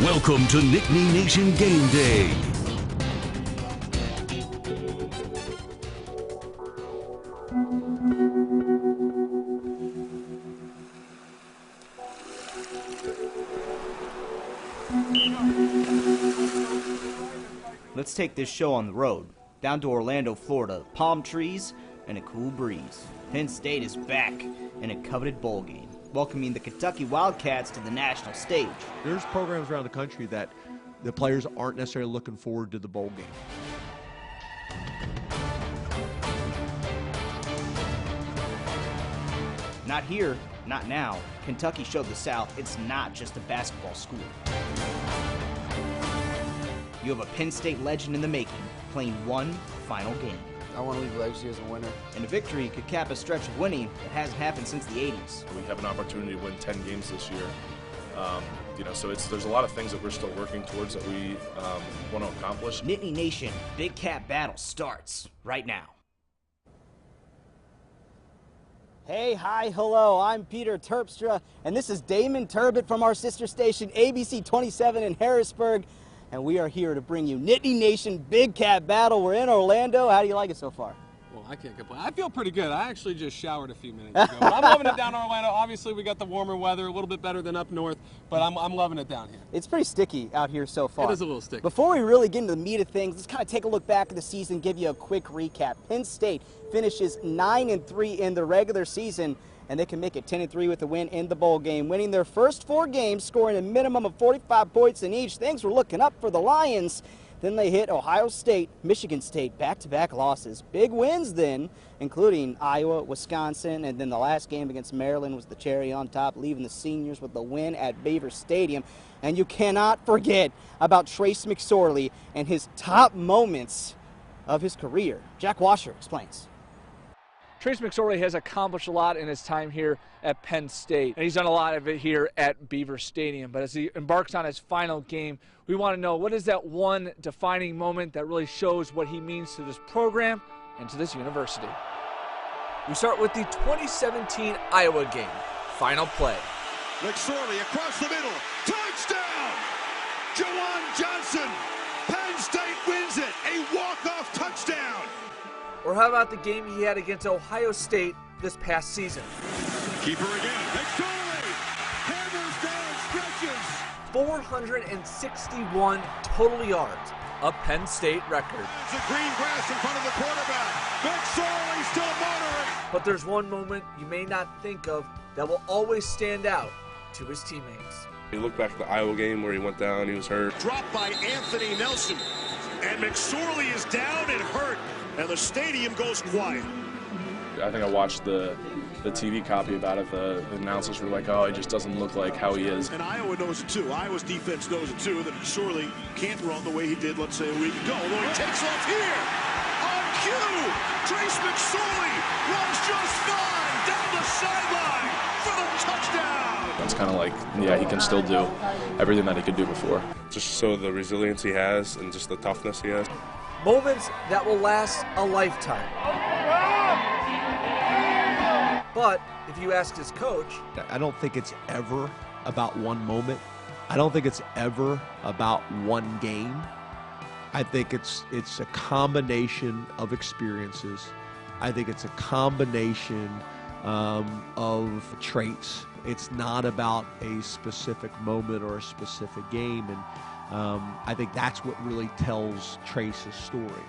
Welcome to Nittany Nation Game Day. Let's take this show on the road, down to Orlando, Florida. Palm trees and a cool breeze. Penn State is back in a coveted bowl game, welcoming the Kentucky Wildcats to the national stage. There's programs around the country that the players aren't necessarily looking forward to the bowl game. Not here, not now. Kentucky showed the South it's not just a basketball school. You have a Penn State legend in the making, playing one final game. I want to leave a legacy as a winner. And a victory could cap a stretch of winning that hasn't happened since the 80s. We have an opportunity to win 10 games this year. So there's a lot of things that we're still working towards that we want to accomplish. Nittany Nation Big Cat Battle starts right now. Hey, hi, hello, I'm Peter Terpstra, and this is Damon Turbot from our sister station, ABC 27 in Harrisburg, and we are here to bring you Nittany Nation Big Cat Battle. We're in Orlando. How do you like it so far? Well, I can't complain. I feel pretty good. I actually just showered a few minutes ago. But I'm loving it down in Orlando. Obviously, we got the warmer weather, a little bit better than up north, but I'm loving it down here. It's pretty sticky out here so far. It is a little sticky. Before we really get into the meat of things, let's kind of take a look back at the season, give you a quick recap. Penn State finishes 9-3 in the regular season, and they can make it 10-3 with a win in the bowl game, winning their first 4 games, scoring a minimum of 45 points in each. Things were looking up for the Lions. Then they hit Ohio State, Michigan State, back-to-back losses. Big wins then, including Iowa, Wisconsin, and then the last game against Maryland was the cherry on top, leaving the seniors with the win at Beaver Stadium. And you cannot forget about Trace McSorley and his top moments of his career. Jack Washer explains. Trace McSorley has accomplished a lot in his time here at Penn State, and he's done a lot of it here at Beaver Stadium. But as he embarks on his final game, we want to know, what is that one defining moment that really shows what he means to this program and to this university? We start with the 2017 Iowa game. Final play. McSorley across the middle. Touchdown! Jawan Johnson. Penn State wins it. A walk-off touchdown. Or how about the game he had against Ohio State this past season? Keeper again. McSorley hammers down stretches. 461 total yards, a Penn State record. It's a green grass in front of the quarterback. McSorley still motoring. But there's one moment you may not think of that will always stand out to his teammates. You look back at the Iowa game where he went down, he was hurt. Dropped by Anthony Nelson. And McSorley is down and hurt. And the stadium goes quiet. I think I watched the TV copy about it. The announcers were like, oh, he just doesn't look like how he is. And Iowa knows it too. Iowa's defense knows it too, that McSorley can't run the way he did, let's say, a week ago. Although he takes off here. On cue, Trace McSorley runs just fine down the sideline for the touchdown. It's kind of like, yeah, he can still do everything that he could do before. Just so the resilience he has and just the toughness he has. Moments that will last a lifetime. But if you ask his coach, I don't think it's ever about one moment. I don't think it's ever about one game. I think it's a combination of experiences. I think it's a combination of traits. It's not about a specific moment or a specific game, and I think that's what really tells Trace's story.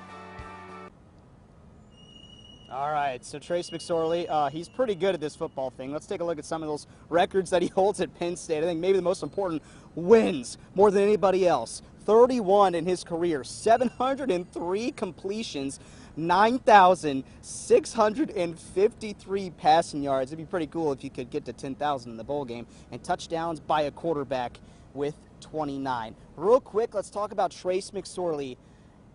All right, so Trace McSorley, he's pretty good at this football thing. Let's take a look at some of those records that he holds at Penn State. I think maybe the most important, wins more than anybody else. 31 in his career, 703 completions, 9,653 passing yards. It'd be pretty cool if you could get to 10,000 in the bowl game, and touchdowns by a quarterback with 29. Real quick, let's talk about Trace McSorley.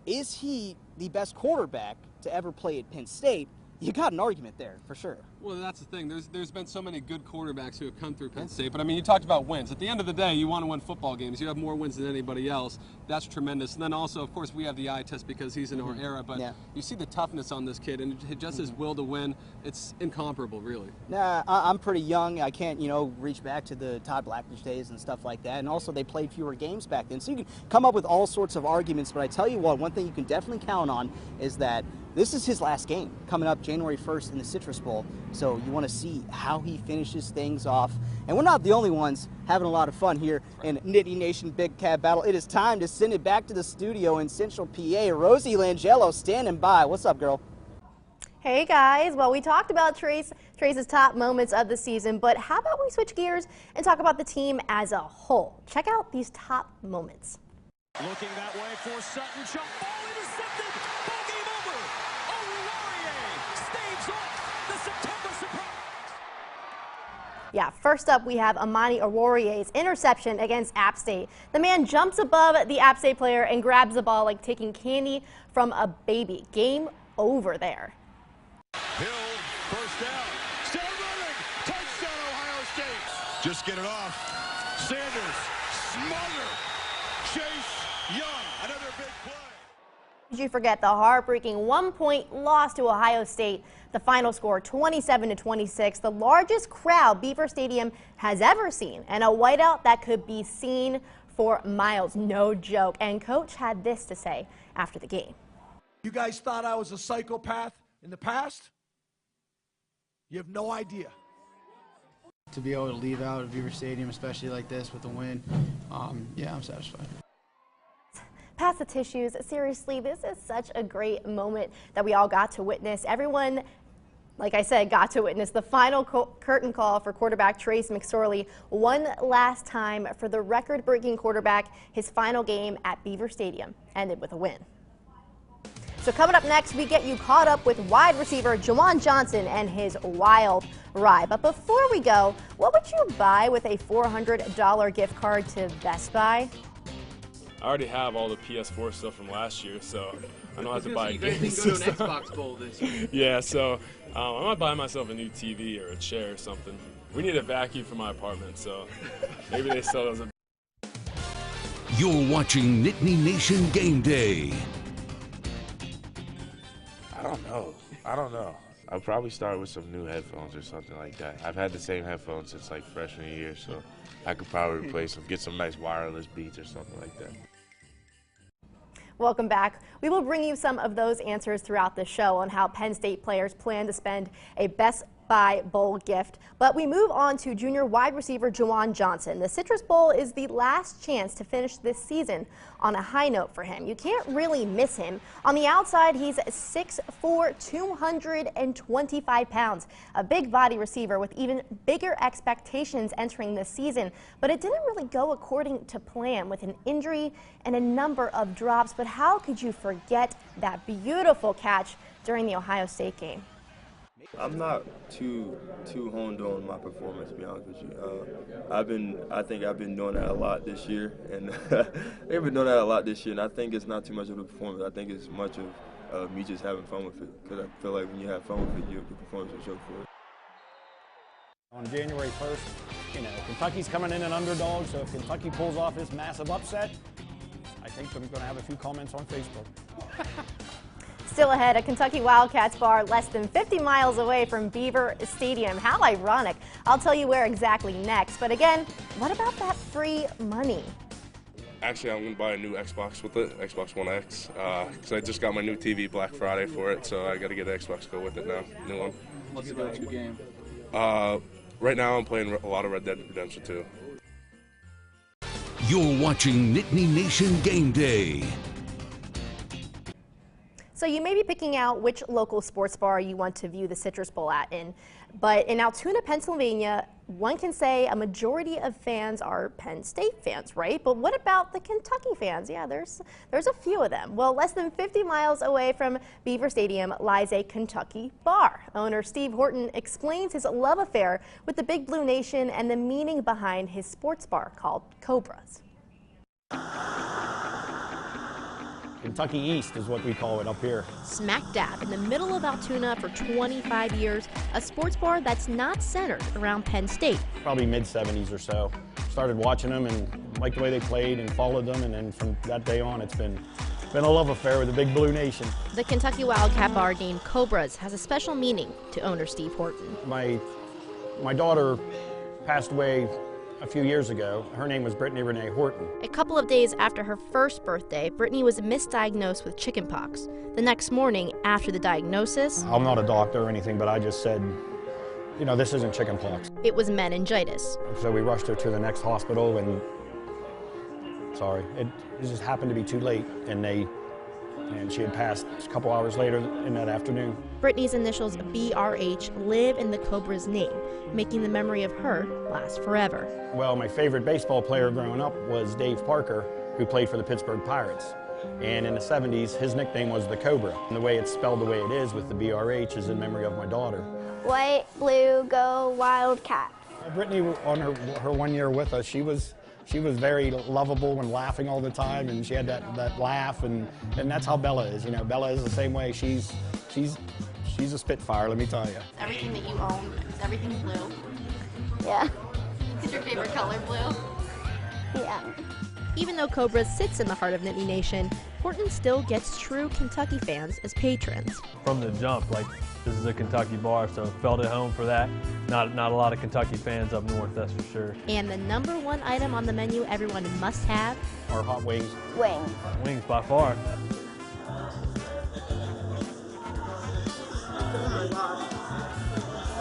Is he the best quarterback to ever play at Penn State? You got an argument there, for sure. Well, that's the thing. There's been so many good quarterbacks who have come through Penn State. But, I mean, you talked about wins. At the end of the day, you want to win football games. You have more wins than anybody else. That's tremendous. And then also, of course, we have the eye test because he's in our era. But you see the toughness on this kid and just his will to win. It's incomparable, really. Nah, I'm pretty young. I can't, reach back to the Todd Blackledge days and stuff like that. And also, they played fewer games back then. So you can come up with all sorts of arguments. But I tell you what, one thing you can definitely count on is that this is his last game coming up January 1st in the Citrus Bowl. So you want to see how he finishes things off. And we're not the only ones having a lot of fun here in Nittany Nation Big Cat Battle. It is time to send it back to the studio in Central PA. Rosie Langello standing by. What's up, girl? Hey guys, well, we talked about Trace's top moments of the season, but how about we switch gears and talk about the team as a whole? Check out these top moments. Looking that way for Sutton. Jump ball intercepted. Ball game over. Laurier staves off the September surprise. Yeah, first up we have Amani Laurier's interception against App State. The man jumps above the App State player and grabs the ball like taking candy from a baby. Game over there. Hill, first down. Still running. Touchdown, Ohio State. Just get it off. Sanders, smother. Chase Young, another big play. Did you forget the heartbreaking 1-point loss to Ohio State? The final score 27-26, the largest crowd Beaver Stadium has ever seen, and a whiteout that could be seen for miles. No joke. And Coach had this to say after the game. You guys thought I was a psychopath in the past? You have no idea. To be able to leave out of Beaver Stadium, especially like this with a win, yeah, I'm satisfied. Pass the tissues. Seriously, this is such a great moment that we all got to witness. Everyone, like I said, got to witness the final curtain call for quarterback Trace McSorley one last time for the record-breaking quarterback. His final game at Beaver Stadium ended with a win. So coming up next, we get you caught up with wide receiver Juwan Johnson and his wild ride. But before we go, what would you buy with a $400 gift card to Best Buy? I already have all the PS4 stuff from last year, so I don't have to buy a game Go system. to an Xbox Bowl this year. Yeah, so I might buy myself a new TV or a chair or something. We need a vacuum for my apartment, so maybe they sell those. You're watching Nittany Nation Game Day. I don't know. I'll probably start with some new headphones or something like that. I've had the same headphones since like freshman year, so I could probably replace them, get some nice wireless Beats or something like that. Welcome back. We will bring you some of those answers throughout the show on how Penn State players plan to spend a Best Buy Bowl gift. But we move on to junior wide receiver Juwan Johnson. The Citrus Bowl is the last chance to finish this season on a high note for him. You can't really miss him. On the outside, he's 6'4", 225 pounds, a big body receiver with even bigger expectations entering this season. But it didn't really go according to plan with an injury and a number of drops. But how could you forget that beautiful catch during the Ohio State game? I'm not too honed on my performance, to be honest with you. I think I've been doing that a lot this year, and I think it's not too much of the performance. I think it's much of me just having fun with it, because I feel like when you have fun with it, your performance will show for it. On January 1st, Kentucky's coming in an underdog, so if Kentucky pulls off this massive upset, I think I'm going to have a few comments on Facebook. Still ahead, a Kentucky Wildcats bar less than 50 miles away from Beaver Stadium. How ironic. I'll tell you where exactly next. But again, what about that free money? Actually, I'm going to buy a new Xbox with it, Xbox One X, because I just got my new TV Black Friday for it, so I got to get an Xbox to go with it now, new one. What's the go-to game? Right now I'm playing a lot of Red Dead Redemption 2. You're watching Nittany Nation Game Day. So you may be picking out which local sports bar you want to view the Citrus Bowl in, but in Altoona, Pennsylvania, one can say a majority of fans are Penn State fans, right? But what about the Kentucky fans? Yeah, there's a few of them. Well, less than 50 miles away from Beaver Stadium lies a Kentucky bar. Owner Steve Horton explains his love affair with the Big Blue Nation and the meaning behind his sports bar called Cobras. Kentucky East is what we call it up here. Smack dab in the middle of Altoona for 25 years, a sports bar that's not centered around Penn State. Probably mid-70s or so. Started watching them and liked the way they played and followed them, and then from that day on it's been a love affair with the Big Blue Nation. The Kentucky Wildcat bar named Cobras has a special meaning to owner Steve Horton. My daughter passed away a few years ago. Her name was Brittany Renee Horton. A couple of days after her first birthday, Brittany was misdiagnosed with chickenpox. The next morning, after the diagnosis, I'm not a doctor or anything, but I just said, you know, this isn't chickenpox. it was meningitis. So we rushed her to the next hospital, and it just happened to be too late, and she had passed a couple hours later in that afternoon. Brittany's initials BRH live in the Cobra's name, making the memory of her last forever. Well, my favorite baseball player growing up was Dave Parker, who played for the Pittsburgh Pirates. And in the 70s, his nickname was the Cobra. And the way it's spelled the way it is with the BRH is in memory of my daughter. White, blue, go, Wildcat. Brittany, on her 1 year with us, she was very lovable and laughing all the time, and she had that laugh, and that's how Bella is. You know, Bella is the same way. She's a spitfire, let me tell you. Everything that you own, is everything blue? Yeah. Is your favorite color blue? Yeah. Even though Cobras sits in the heart of Nittany Nation, Horton still gets true Kentucky fans as patrons. From the jump, like, this is a Kentucky bar, so felt at home for that. Not a lot of Kentucky fans up north, that's for sure. And the #1 item on the menu everyone must have? Our hot wings. Wings. Wings by far.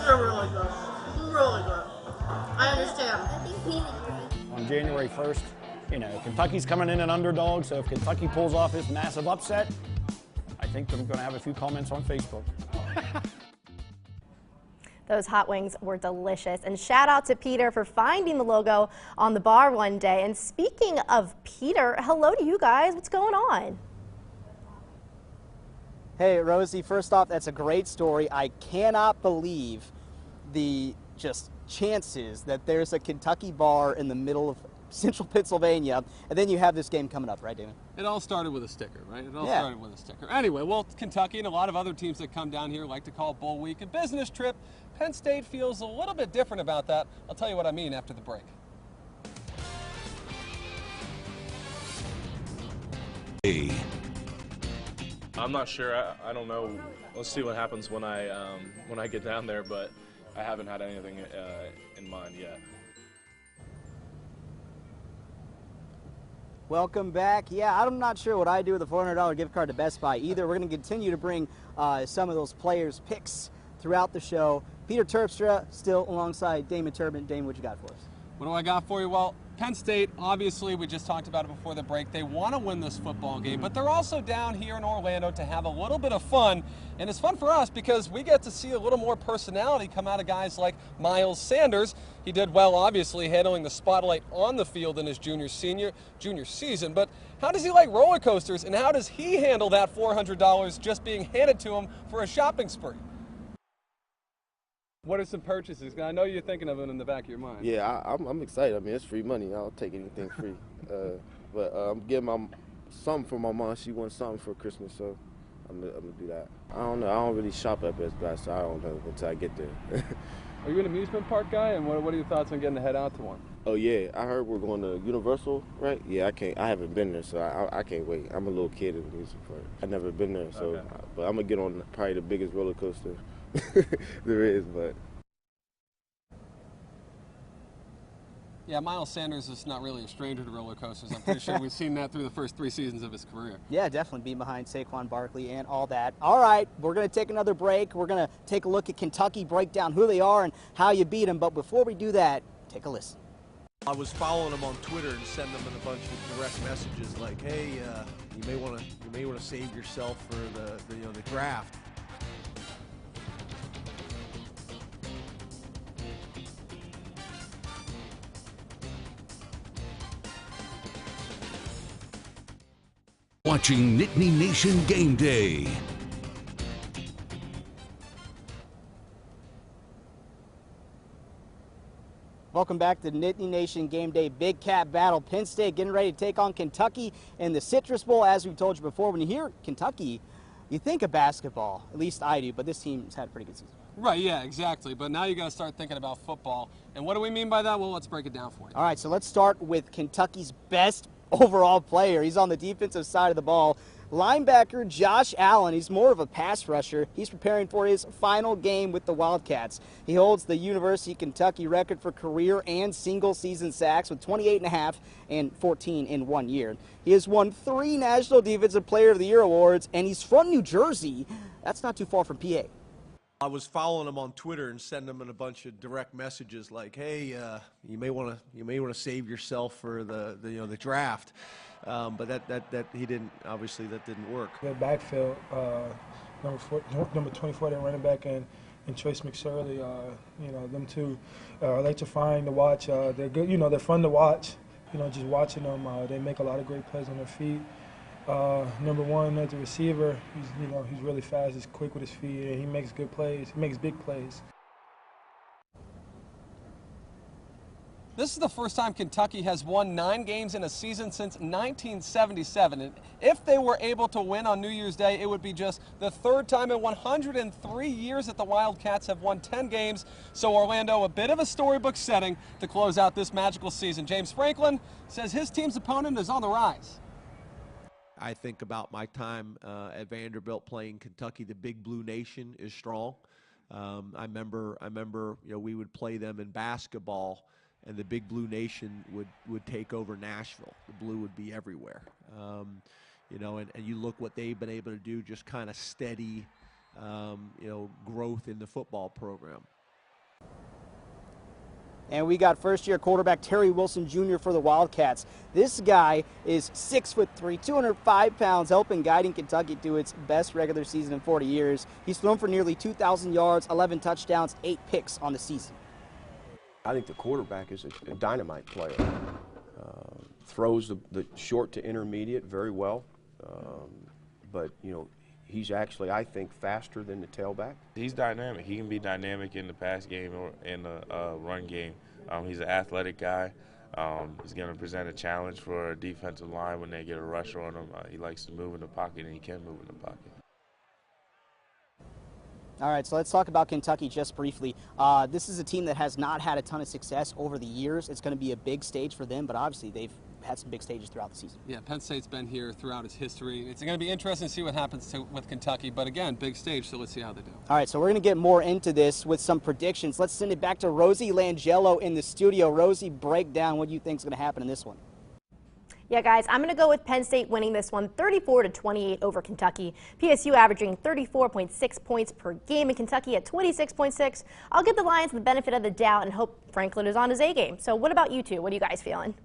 They're really good. Really good. I understand. On January 1st, you know, Kentucky's coming in an underdog, so if Kentucky pulls off this massive upset, I think I'm going to have a few comments on Facebook. Those hot wings were delicious. And shout out to Peter for finding the logo on the bar one day. And speaking of Peter, hello to you guys. What's going on? Hey, Rosie, first off, that's a great story. I cannot believe the just chances that there's a Kentucky bar in the middle of central Pennsylvania, and then you have this game coming up, right, Damon? It all started with a sticker, right? It all Yeah. started with a sticker. Anyway, well, Kentucky and a lot of other teams that come down here like to call Bowl Week a business trip. Penn State feels a little bit different about that. I'll tell you what I mean after the break. I'm not sure. I don't know. Let's see what happens when I get down there, but I haven't had anything in mind yet. Welcome back. Yeah, I'm not sure what I do with a $400 gift card to Best Buy either. We're going to continue to bring some of those players' picks throughout the show. Peter Terpstra still alongside Damon Turbin. Damon, what you got for us? What do I got for you? Well, Penn State, obviously, we just talked about it before the break. They want to win this football game, but they're also down here in Orlando to have a little bit of fun. And it's fun for us because we get to see a little more personality come out of guys like Miles Sanders. He did well, obviously, handling the spotlight on the field in his junior season. But how does he like roller coasters, and how does he handle that $400 just being handed to him for a shopping spree? What are some purchases? I know you're thinking of it in the back of your mind. Yeah, I'm excited. I mean, it's free money. I'll take anything free. But I'm getting something for my mom. She wants something for Christmas, so I'm gonna do that. I don't know. I don't really shop at Best Buy, so I don't know until I get there. Are you an amusement park guy, and what are your thoughts on getting to head out to one? Oh yeah, I heard we're going to Universal, right? Yeah, I haven't been there, so I can't wait. I'm a little kid in the amusement park. I've never been there, so Okay. But I'm gonna get on probably the biggest roller coaster there is, but. Yeah, Miles Sanders is not really a stranger to roller coasters. I'm pretty sure we've seen that through the first 3 seasons of his career. Yeah, definitely be behind Saquon Barkley and all that. All right, we're going to take another break. We're going to take a look at Kentucky, break down who they are and how you beat them. But before we do that, take a listen. I was following them on Twitter and sending them a bunch of direct messages like, "Hey, you may want to save yourself for the draft." Watching Nittany Nation Game Day. Welcome welcome back to Nittany Nation Game Day Big Cat Battle. Penn State getting ready to take on Kentucky in the Citrus Bowl. As we told you before, when you hear Kentucky, you think of basketball. At least I do, but this team's had a pretty good season. Right, yeah, exactly. But now you got to start thinking about football. And what do we mean by that? Well, let's break it down for you. All right, so let's start with Kentucky's best overall player. He's on the defensive side of the ball. Linebacker Josh Allen. He's more of a pass rusher. He's preparing for his final game with the Wildcats. He holds the University of Kentucky record for career and single-season sacks with 28.5 and 14 in 1 year. He has won 3 National Defensive Player of the Year awards, and he's from New Jersey. That's not too far from PA. I was following him on Twitter and sending him a bunch of direct messages like, "Hey, you may want to save yourself for the draft," but that he didn't. Obviously, that didn't work. The backfield, number 24, their running back, and Trace McSorley. Them two, I like to find to watch. They're good. They're fun to watch. Just watching them, they make a lot of great plays on their feet. Number 1 as a receiver, he's really fast, he's quick with his feet, and he makes good plays. He makes big plays. This is the first time Kentucky has won 9 games in a season since 1977. And if they were able to win on New Year's Day, it would be just the 3rd time in 103 years that the Wildcats have won 10 games. So Orlando, a bit of a storybook setting to close out this magical season. James Franklin says his team's opponent is on the rise. I think about my time at Vanderbilt playing Kentucky. The Big Blue Nation is strong. I remember, we would play them in basketball, and the Big Blue Nation would take over Nashville. The blue would be everywhere. And you look what they've been able to do, just kind of steady, growth in the football program. And we got first-year quarterback Terry Wilson Jr. for the Wildcats. This guy is 6'3", 205 pounds, helping guiding Kentucky to its best regular season in 40 years. He's thrown for nearly 2,000 yards, 11 touchdowns, 8 picks on the season. I think the quarterback is a dynamite player. Throws the short to intermediate very well, but he's actually, I think, faster than the tailback. He's dynamic. He can be dynamic in the pass game or in the run game. He's an athletic guy. He's going to present a challenge for a defensive line when they get a rusher on him. He likes to move in the pocket, and he can move in the pocket. All right, so let's talk about Kentucky just briefly. This is a team that has not had a ton of success over the years. It's going to be a big stage for them, but obviously they've had some big stages throughout the season. Yeah, Penn State's been here throughout its history. It's going to be interesting to see what happens with Kentucky, but again, big stage, so let's see how they do. All right, so we're going to get more into this with some predictions. Let's send it back to Rosie Langello in the studio. Rosie, break down what you think is going to happen in this one. Yeah, guys, I'm going to go with Penn State winning this one 34-28 over Kentucky. PSU averaging 34.6 points per game, in Kentucky at 26.6. I'll give the Lions the benefit of the doubt and hope Franklin is on his A game. So what about you two? What are you guys feeling?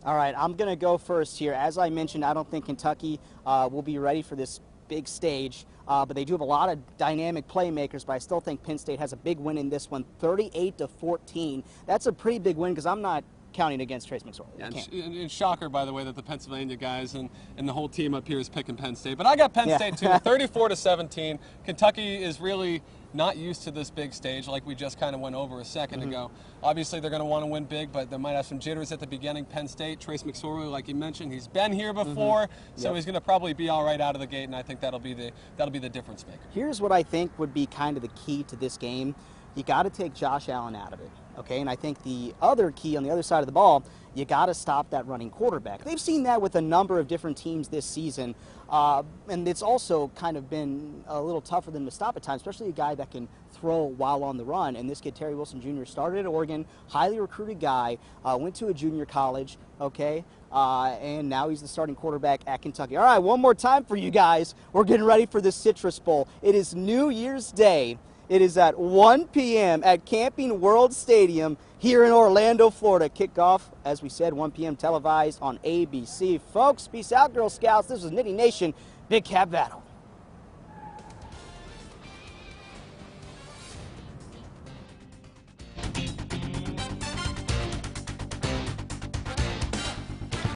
All right, I'm going to go first here. As I mentioned, I don't think Kentucky will be ready for this big stage, but they do have a lot of dynamic playmakers, but I still think Penn State has a big win in this one, 38-14. That's a pretty big win because I'm not counting against Trace McSorley. Yeah, and shocker, by the way, that the Pennsylvania guys and the whole team up here is picking Penn State. But I got Penn State too, 34-17. Kentucky is really not used to this big stage like we just kind of went over a second ago. Obviously, they're going to want to win big, but they might have some jitters at the beginning. Penn State, Trace McSorley, like you mentioned, he's been here before, so he's going to probably be all right out of the gate, and I think that'll be the difference maker. Here's what I think would be kind of the key to this game. You got to take Josh Allen out of it, okay? And I think the other key on the other side of the ball, you got to stop that running quarterback. They've seen that with a number of different teams this season, and it's also kind of been a little tough for them to stop at times, especially a guy that can throw while on the run. And this kid, Terry Wilson Jr., started at Oregon, highly recruited guy, went to a junior college, okay? And now he's the starting quarterback at Kentucky. All right, one more time for you guys. We're getting ready for the Citrus Bowl. It is New Year's Day. It is at 1 p.m. at Camping World Stadium here in Orlando, Florida. Kickoff, as we said, 1 p.m. televised on ABC. Folks, peace out, Girl Scouts. This is Nittany Nation Big Cat Battle.